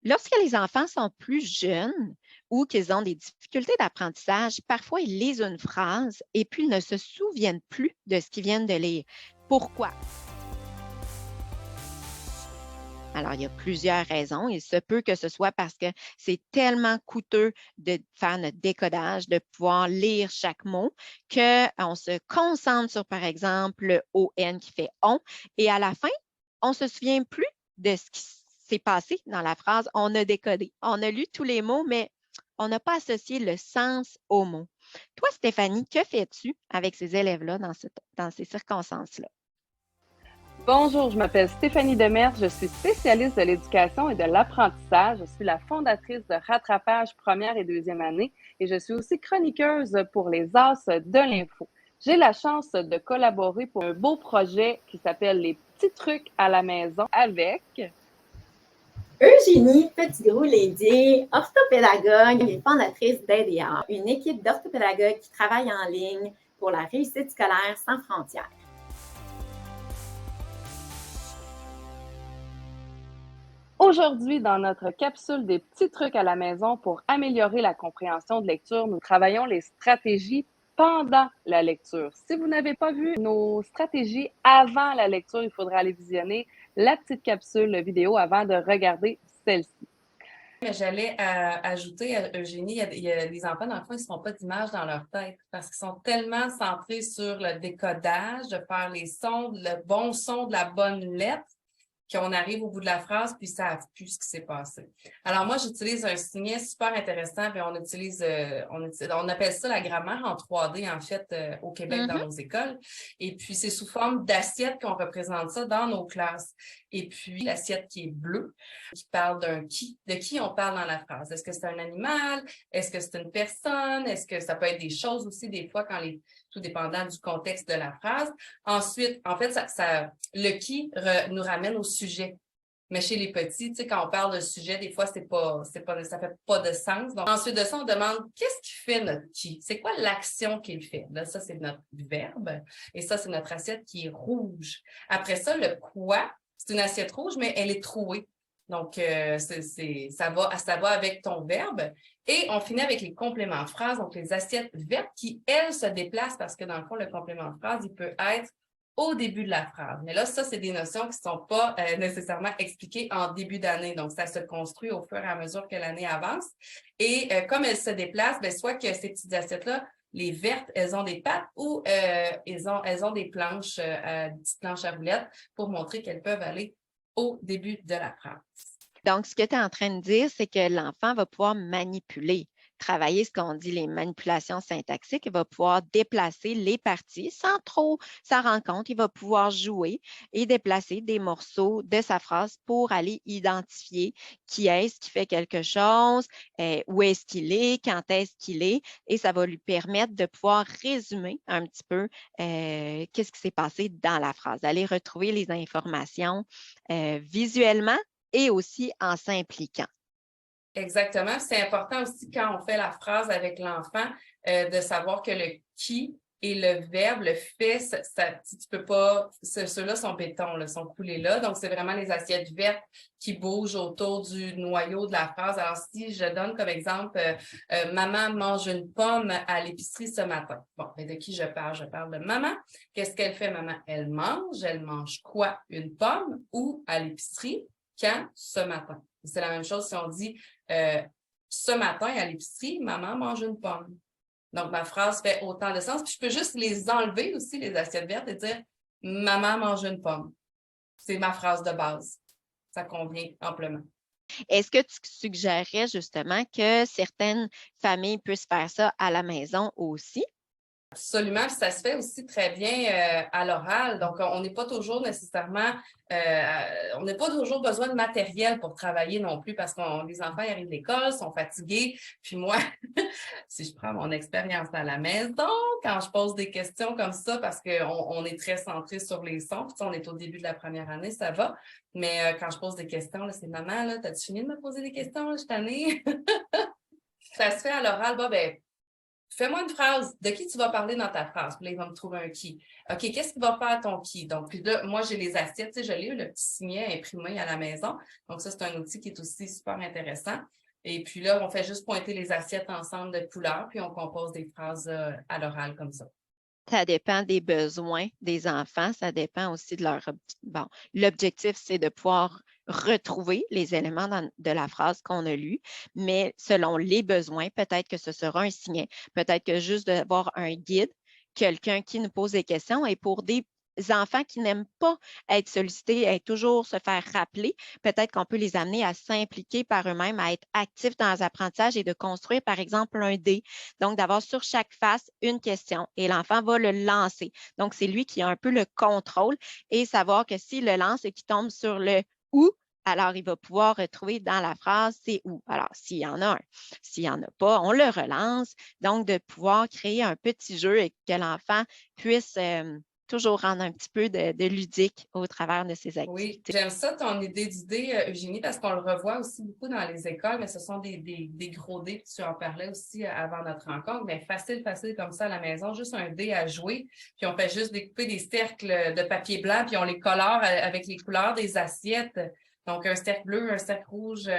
Lorsque les enfants sont plus jeunes ou qu'ils ont des difficultés d'apprentissage, parfois ils lisent une phrase et puis ils ne se souviennent plus de ce qu'ils viennent de lire. Pourquoi? Alors, il y a plusieurs raisons. Il se peut que ce soit parce que c'est tellement coûteux de faire notre décodage, de pouvoir lire chaque mot, qu'on se concentre sur, par exemple, le ON qui fait on, et à la fin, on ne se souvient plus de ce qui s'est passé dans la phrase. On a décodé. On a lu tous les mots, mais on n'a pas associé le sens aux mots. Toi, Stéphanie, que fais-tu avec ces élèves-là dans ces circonstances-là? Bonjour, je m'appelle Stéphanie Demers, je suis spécialiste de l'éducation et de l'apprentissage. Je suis la fondatrice de Rattrapage première et deuxième année et je suis aussi chroniqueuse pour les As de l'info. J'ai la chance de collaborer pour un beau projet qui s'appelle Les petits trucs à la maison avec Eugénie Petitgros-Lédier, orthopédagogue et fondatrice d'AIDEA, une équipe d'orthopédagogues qui travaille en ligne pour la réussite scolaire sans frontières. Aujourd'hui, dans notre capsule des petits trucs à la maison pour améliorer la compréhension de lecture, nous travaillons les stratégies pendant la lecture. Si vous n'avez pas vu nos stratégies avant la lecture, il faudra aller visionner la petite capsule vidéo avant de regarder celle-ci. Mais j'allais ajouter, Eugénie, il y a les enfants, dans le fond, ils ne se font pas d'image dans leur tête parce qu'ils sont tellement centrés sur le décodage, de faire les sons, le bon son de la bonne lettre, qu'on arrive au bout de la phrase, puis ça savent plus ce qui s'est passé. Alors moi, j'utilise un signet super intéressant, puis on appelle ça la grammaire en 3D, en fait, au Québec, dans nos écoles. Et puis, c'est sous forme d'assiette qu'on représente ça dans nos classes. Et puis, l'assiette qui est bleue, qui parle d'un qui. De qui on parle dans la phrase? Est-ce que c'est un animal? Est-ce que c'est une personne? Est-ce que ça peut être des choses aussi, des fois, tout dépendant du contexte de la phrase. Ensuite, en fait, le qui nous ramène au sujet. Mais chez les petits, tu sais, quand on parle de sujet, des fois, ça fait pas de sens. Donc, ensuite de ça, on demande qu'est-ce qui fait notre qui? C'est quoi l'action qu'il fait? Là, ça, c'est notre verbe. Et ça, c'est notre assiette qui est rouge. Après ça, le quoi, c'est une assiette rouge, mais elle est trouée. Donc, ça va avec ton verbe. Et on finit avec les compléments de phrase, donc les assiettes vertes qui, elles, se déplacent parce que dans le fond, le complément de phrase, il peut être au début de la phrase. Mais là, ça, c'est des notions qui ne sont pas nécessairement expliquées en début d'année. Donc, ça se construit au fur et à mesure que l'année avance. Et comme elles se déplacent, bien, soit que ces petites assiettes-là, les vertes, elles ont des pattes ou elles ont des planches, des petites planches à roulettes pour montrer qu'elles peuvent aller au début de la phrase. Donc, ce que tu es en train de dire, c'est que l'enfant va pouvoir manipuler, travailler ce qu'on dit les manipulations syntaxiques. Il va pouvoir déplacer les parties sans trop s'en rendre compte. Il va pouvoir jouer et déplacer des morceaux de sa phrase pour aller identifier qui est-ce qui fait quelque chose, où est-ce qu'il est, quand est-ce qu'il est. Et ça va lui permettre de pouvoir résumer un petit peu qu'est-ce qui s'est passé dans la phrase, d'aller retrouver les informations visuellement et aussi en s'impliquant. Exactement. C'est important aussi quand on fait la phrase avec l'enfant de savoir que le qui et le verbe, le fait, tu peux pas, ceux-là sont béton, là, sont coulés là. Donc, c'est vraiment les assiettes vertes qui bougent autour du noyau de la phrase. Alors, si je donne comme exemple, maman mange une pomme à l'épicerie ce matin. Bon, mais de qui je parle? Je parle de maman. Qu'est-ce qu'elle fait, maman? Elle mange quoi? Une pomme ou à l'épicerie? Quand? Ce matin. C'est la même chose si on dit ce matin à l'épicerie, maman mange une pomme. Donc, ma phrase fait autant de sens. Puis, je peux juste les enlever aussi, les assiettes vertes, et dire maman mange une pomme. C'est ma phrase de base. Ça convient amplement. Est-ce que tu suggérerais justement que certaines familles puissent faire ça à la maison aussi? Absolument, puis ça se fait aussi très bien à l'oral. Donc, on n'est pas toujours nécessairement, on n'a pas toujours besoin de matériel pour travailler non plus parce que les enfants ils arrivent de l'école, sont fatigués. Puis moi, si je prends mon expérience à la maison, quand je pose des questions comme ça, parce qu'on est très centré sur les sons, puis on est au début de la première année, ça va. Mais quand je pose des questions, là, c'est maman, là, t'as-tu fini de me poser des questions? Là, je suis tannée. Ça se fait à l'oral, ben, fais-moi une phrase. De qui tu vas parler dans ta phrase? Puis là, il va me trouver un qui. OK, qu'est-ce qui va faire ton qui? Donc, puis là, moi, j'ai les assiettes. Tu sais, je l'ai eu, le petit signet imprimé à la maison. Donc, ça, c'est un outil qui est aussi super intéressant. Et puis là, on fait juste pointer les assiettes ensemble de couleurs, puis on compose des phrases à l'oral comme ça. Ça dépend des besoins des enfants, ça dépend aussi de leur... Bon, l'objectif, c'est de pouvoir retrouver les éléments de la phrase qu'on a lue, mais selon les besoins, peut-être que ce sera un signet, peut-être que juste d'avoir un guide, quelqu'un qui nous pose des questions, et pour des enfants qui n'aiment pas être sollicités, être toujours se faire rappeler, peut-être qu'on peut les amener à s'impliquer par eux-mêmes, à être actifs dans les apprentissages et de construire, par exemple, un dé. Donc, d'avoir sur chaque face une question et l'enfant va le lancer. Donc, c'est lui qui a un peu le contrôle et savoir que s'il le lance et qu'il tombe sur le « où », alors il va pouvoir retrouver dans la phrase « c'est où ». Alors, s'il y en a un, s'il n'y en a pas, on le relance. Donc, de pouvoir créer un petit jeu et que l'enfant puisse toujours rendre un petit peu de ludique au travers de ses activités. Oui, j'aime ça, ton idée d'idée, Eugénie, parce qu'on le revoit aussi beaucoup dans les écoles, mais ce sont des gros dés, puis tu en parlais aussi avant notre rencontre, mais facile comme ça à la maison, juste un dé à jouer, puis on fait juste découper des cercles de papier blanc, puis on les colore avec les couleurs des assiettes. Donc, un cercle bleu, un cercle rouge,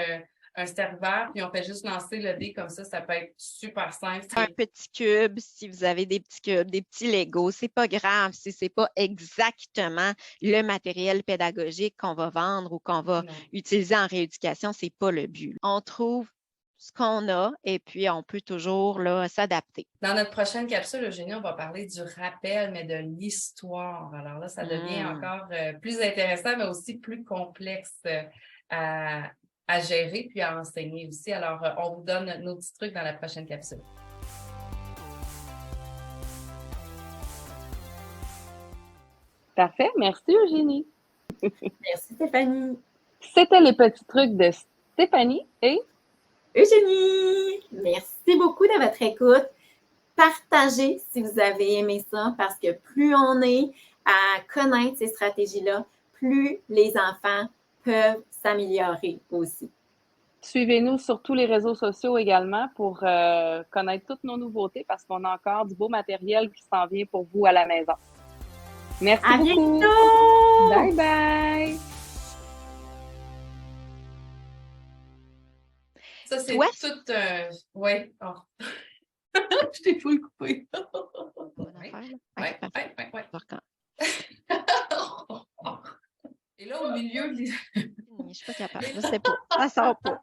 un cercle vert, puis on fait juste lancer le dé comme ça peut être super simple. Un petit cube, si vous avez des petits cubes, des petits Legos, c'est pas grave si c'est pas exactement le matériel pédagogique qu'on va vendre ou qu'on va utiliser en rééducation, c'est pas le but. On trouve ce qu'on a et puis on peut toujours s'adapter. Dans notre prochaine capsule, Eugénie, on va parler du rappel, mais de l'histoire. Alors là, ça devient encore plus intéressant, mais aussi plus complexe à gérer puis à enseigner aussi. Alors, on vous donne nos petits trucs dans la prochaine capsule. Parfait. Merci, Eugénie. Merci, Stéphanie. C'était les petits trucs de Stéphanie et Eugénie. Merci beaucoup de votre écoute. Partagez si vous avez aimé ça parce que plus on est à connaître ces stratégies-là, plus les enfants peuvent s'améliorer aussi. Suivez-nous sur tous les réseaux sociaux également pour connaître toutes nos nouveautés parce qu'on a encore du beau matériel qui s'en vient pour vous à la maison. Merci beaucoup. Bientôt! Bye bye! Ça, c'est tout... Oui. Oh. Je t'ai pas coupé. Et là, au milieu... Je suis pas capable. Je sais pas. Ça sort pas.